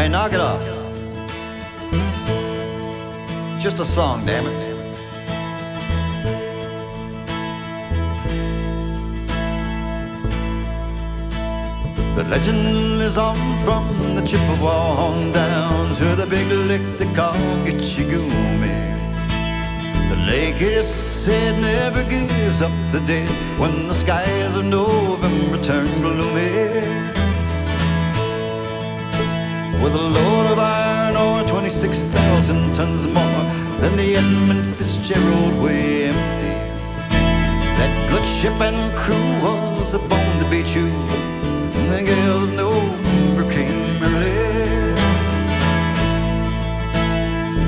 Hey, knock it off. Just a song, damn it. The legend lives on from the Chippewa on down to the big lake they call Gitchigumi. The lake, it is said, never gives up the dead when the skies of November turn gloomy. With a load of iron ore, 26,000 tons more than the Edmund Fitzgerald way empty. That good ship and crew was a bone to be chewed. The gale of November came early.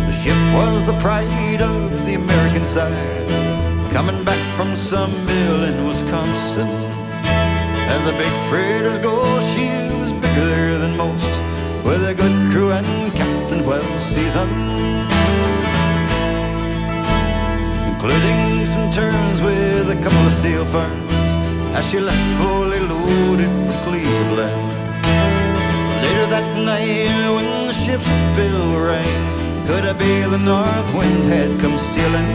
The ship was the pride of the American side, coming back from some mill in Wisconsin. As the big freighters go, she was bigger than most, with a good crew and captain well seasoned, including some turns with a couple of steel firms as she left fully loaded for Cleveland. Later that night when the ship's bell rang, could it be the north wind had come stealing?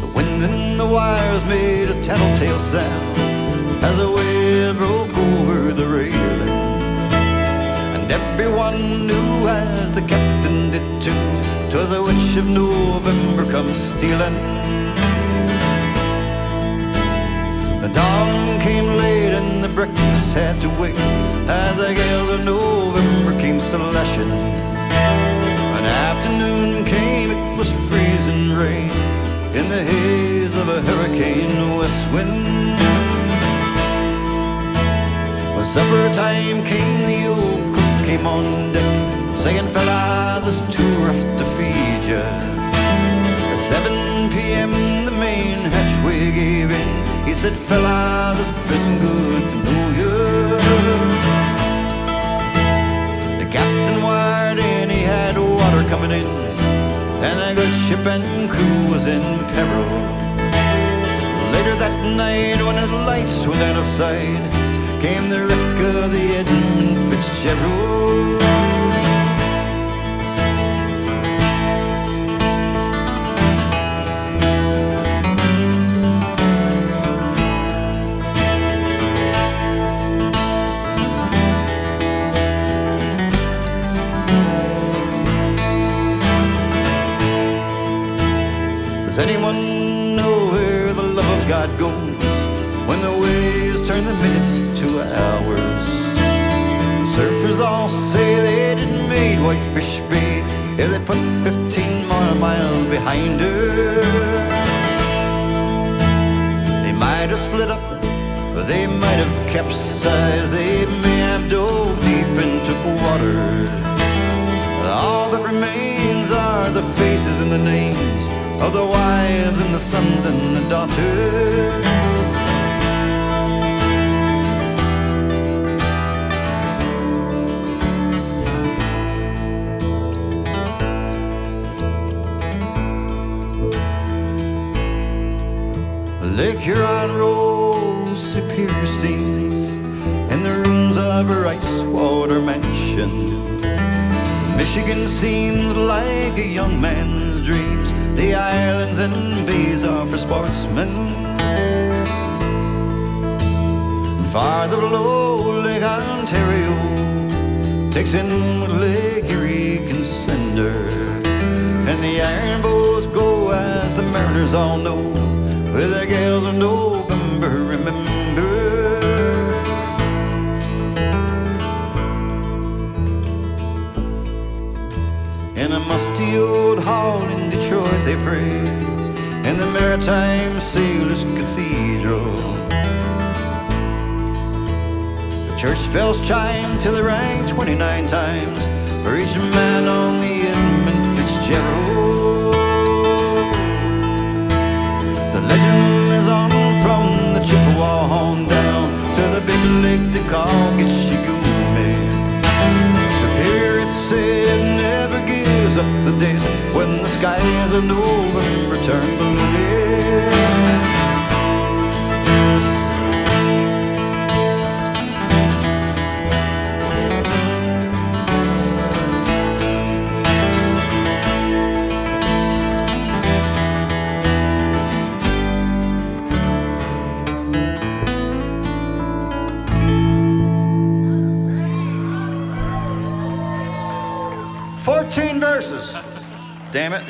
The wind in the wires made a tattletale sound as the wave broke over the railing. Everyone knew, as the captain did too, 'twas a witch of November come stealing. The dawn came late and the breakfast had to wait, as the gale of November came slashing. When afternoon came, it was freezing rain in the haze of a hurricane west wind. When supper time came, the old cook came on deck, saying, "Fella, this is too rough to feed ya." At 7 p.m. the main hatchway gave in. He said, "Fella, this has been good to know ya." The captain wired in, he had water coming in, and a good ship and crew was in peril. Later that night, when his lights went out of sight, came the wreck of the Edmund Fitzgerald. Does anyone know where the love of God goes when the waves turn the minutes to hours? Surfers all say they didn't made Whitefish Bay if they put 15 more miles behind her. They might have split up, or they might have capsized, they may have dove deep and took water. All that remains are the faces and the names of the wives and the sons and the daughters. Lake Huron rolls superior steams in the rooms of her ice-water mansions. Michigan seems like a young man's dreams. The islands and bays are for sportsmen. Farther below, Lake Ontario takes in what Lake Erie can send her. And the iron boats go, as the mariners all know, with the gales of November, remember. In a musty old hall in Detroit they pray, in the Maritime Sailors Cathedral. The church bells chime till they rang 29 times for each man on the Edmund Fitzgerald. The legend is on from the Chippewa on down to the big lake they call Gitchigumi. Superior, it said, never gives up the dead when the skies of November turned blue, yeah. 14 verses. Damn it.